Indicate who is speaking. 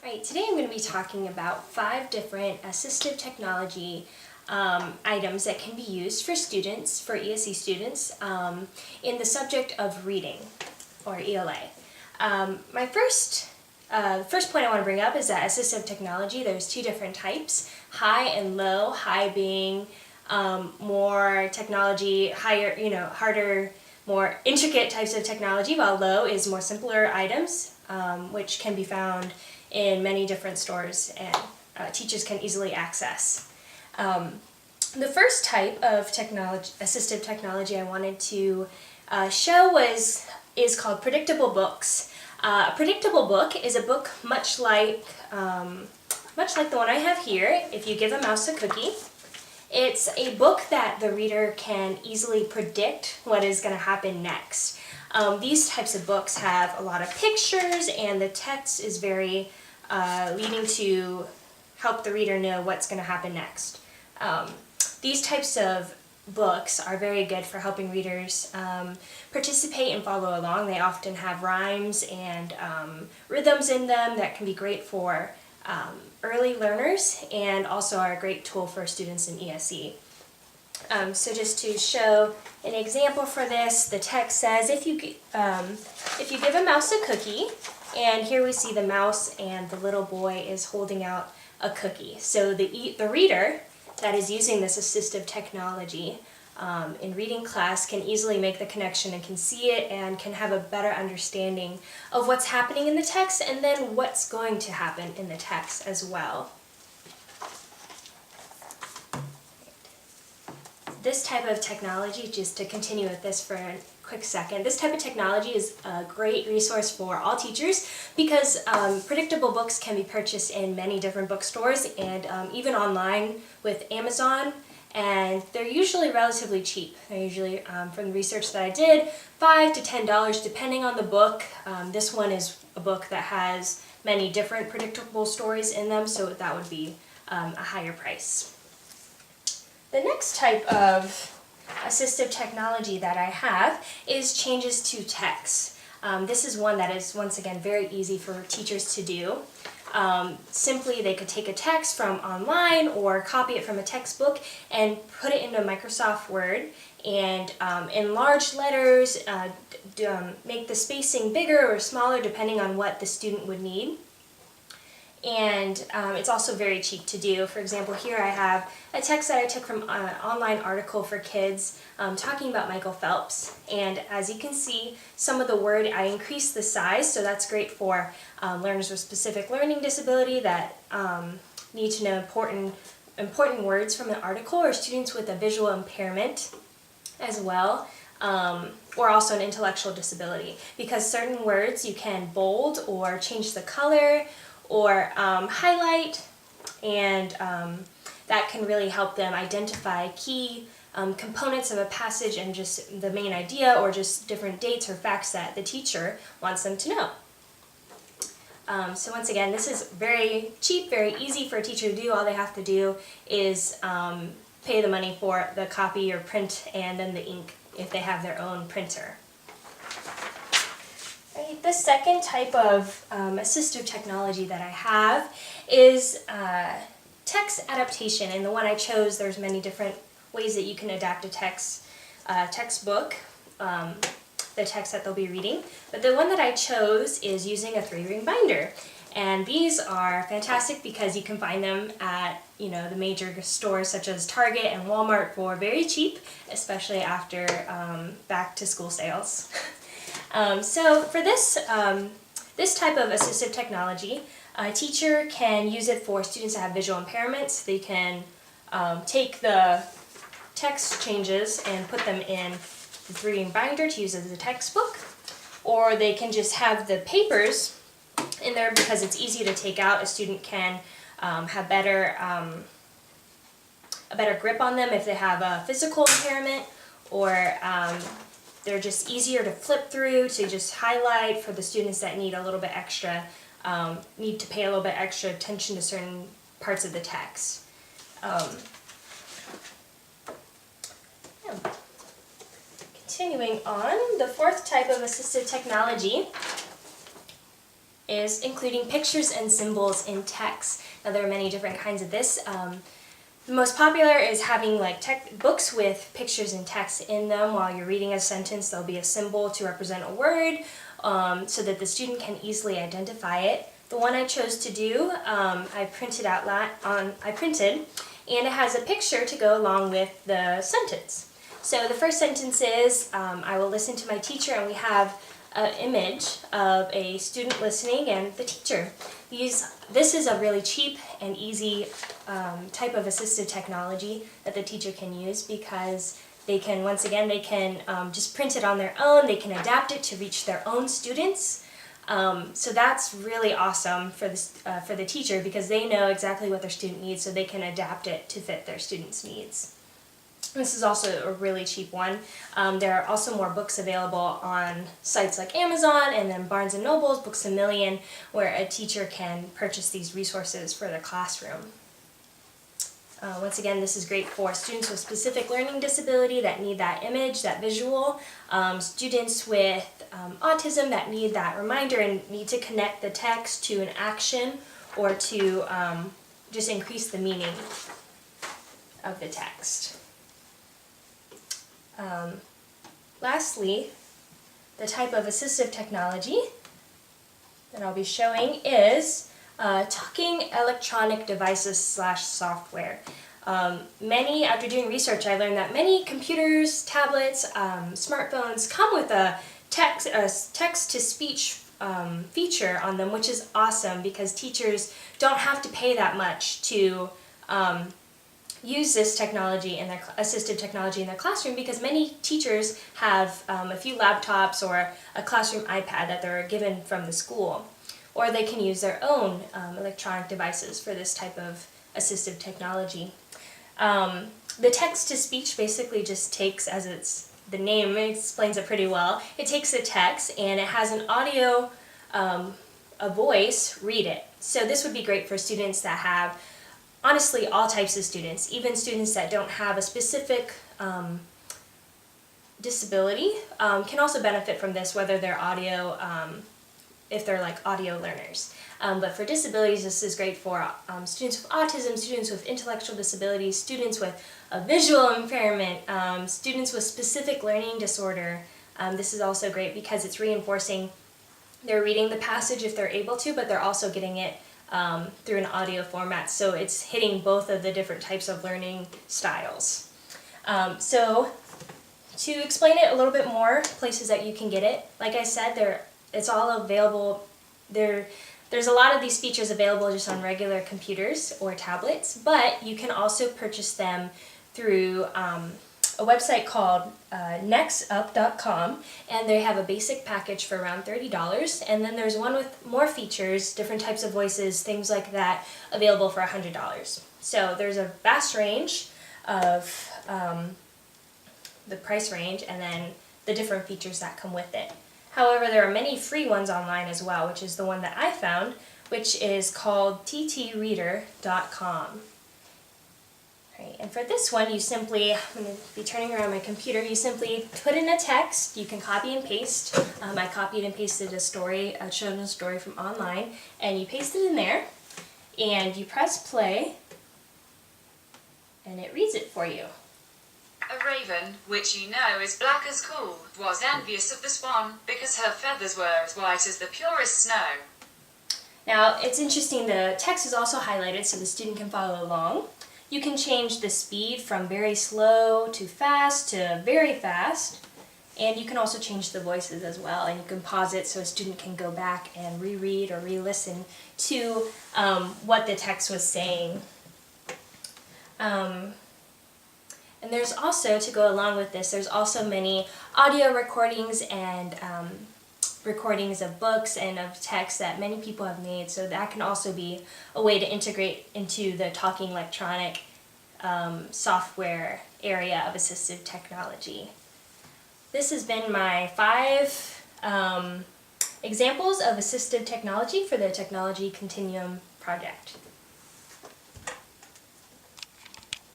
Speaker 1: Alright, today I'm going to be talking about 5 different assistive technology items that can be used for students, for ESE students, in the subject of reading, or ELA. My first point I want to bring up is that assistive technology, there's 2 different types, high and low, high being more technology, higher, harder, more intricate types of technology, while low is more simpler items, which can be found in many different stores and teachers can easily access. The first type of assistive technology I wanted to show is called predictable books. A predictable book is a book much like the one I have here. If you give a mouse a cookie, it's a book that the reader can easily predict what is going to happen next. These types of books have a lot of pictures and the text is very leading to help the reader know what's going to happen next. These types of books are very good for helping readers participate and follow along. They often have rhymes and rhythms in them that can be great for early learners and also are a great tool for students in ESE. So just to show an example for this, the text says, if you give a mouse a cookie, and here we see the mouse and the little boy is holding out a cookie. So the reader that is using this assistive technology in reading class can easily make the connection and can see it and can have a better understanding of what's happening in the text and then what's going to happen in the text as well. This type of technology, just to continue with this for a quick second, this type of technology is a great resource for all teachers because predictable books can be purchased in many different bookstores and even online with Amazon, and they're usually relatively cheap. They're usually, from the research that I did, $5 to $10 depending on the book. This one is a book that has many different predictable stories in them, so that would be a higher price. The next type of assistive technology that I have is changes to text. This is one that is, once again, very easy for teachers to do. Simply, they could take a text from online or copy it from a textbook and put it into Microsoft Word and enlarge letters, make the spacing bigger or smaller depending on what the student would need. And it's also very cheap to do. For example, here I have a text that I took from an online article for kids talking about Michael Phelps. And as you can see, some of the word, I increased the size, so that's great for learners with specific learning disability that need to know important words from an article, or students with a visual impairment as well, or also an intellectual disability. Because certain words you can bold or change the color or highlight, and that can really help them identify key components of a passage and just the main idea or just different dates or facts that the teacher wants them to know. So once again, this is very cheap, very easy for a teacher to do. All they have to do is pay the money for the copy or print and then the ink if they have their own printer. Right, the second type of assistive technology that I have is text adaptation, and the one I chose, there's many different ways that you can adapt a textbook, the text that they'll be reading, but the one that I chose is using a 3-ring binder. And these are fantastic because you can find them at the major stores such as Target and Walmart for very cheap, especially after back to school sales. So for this type of assistive technology, a teacher can use it for students that have visual impairments. They can take the text changes and put them in the 3-ring binder to use as a textbook, or they can just have the papers in there because it's easy to take out. A student can have a better grip on them if they have a physical impairment, or they're just easier to flip through, to just highlight for the students that need a little bit extra, need to pay a little bit extra attention to certain parts of the text. Continuing on, the fourth type of assistive technology is including pictures and symbols in text. Now there are many different kinds of this. The most popular is having like books with pictures and text in them. While you're reading a sentence, there'll be a symbol to represent a word so that the student can easily identify it. The one I chose to do, I printed and it has a picture to go along with the sentence. So the first sentence is, I will listen to my teacher, and we have an image of a student listening and the teacher. This is a really cheap and easy type of assistive technology that the teacher can use because they can, once again, just print it on their own. They can adapt it to reach their own students. So that's really awesome for the teacher because they know exactly what their student needs, so they can adapt it to fit their students' needs. This is also a really cheap one. There are also more books available on sites like Amazon and then Barnes & Noble's, Books A Million, where a teacher can purchase these resources for their classroom. Once again, this is great for students with specific learning disability that need that image, that visual, students with autism that need that reminder and need to connect the text to an action or to just increase the meaning of the text. Lastly, the type of assistive technology that I'll be showing is talking electronic devices / software. After doing research, I learned that many computers, tablets, smartphones come with a text-to-speech feature on them, which is awesome because teachers don't have to pay that much to use this technology in their assistive technology in their classroom because many teachers have a few laptops or a classroom iPad that they're given from the school, or they can use their own electronic devices for this type of assistive technology. The text-to-speech basically just takes, the name explains it pretty well, it takes a text and it has an audio, a voice, read it. So this would be great for students that have, honestly, all types of students, even students that don't have a specific disability can also benefit from this, whether they're audio, if they're like audio learners. But for disabilities, this is great for students with autism, students with intellectual disabilities, students with a visual impairment, students with specific learning disorder. This is also great because it's reinforcing they're reading the passage if they're able to, but they're also getting it through an audio format, so it's hitting both of the different types of learning styles. So to explain it a little bit more, places that you can get it, like I said, it's all available. There's a lot of these features available just on regular computers or tablets, but you can also purchase them through a website called nextup.com, and they have a basic package for around $30, and then there's one with more features, different types of voices, things like that, available for $100. So there's a vast range of the price range and then the different features that come with it. However, there are many free ones online as well, which is the one that I found, which is called ttreader.com. Right, and for this one, you simply, I'm going to be turning around my computer, you simply put in a text, you can copy and paste. I copied and pasted a children's story from online, and you paste it in there, and you press play, and it reads it for you.
Speaker 2: A raven, which you know is black as coal, was envious of the swan, because her feathers were as white as the purest snow.
Speaker 1: Now, it's interesting, the text is also highlighted so the student can follow along. You can change the speed from very slow to fast to very fast, and you can also change the voices as well, and you can pause it so a student can go back and reread or re-listen to what the text was saying. And there's also, to go along with this, there's also many audio recordings and recordings of books and of text that many people have made, so that can also be a way to integrate into the talking electronic software area of assistive technology. This has been my 5 examples of assistive technology for the Technology Continuum project.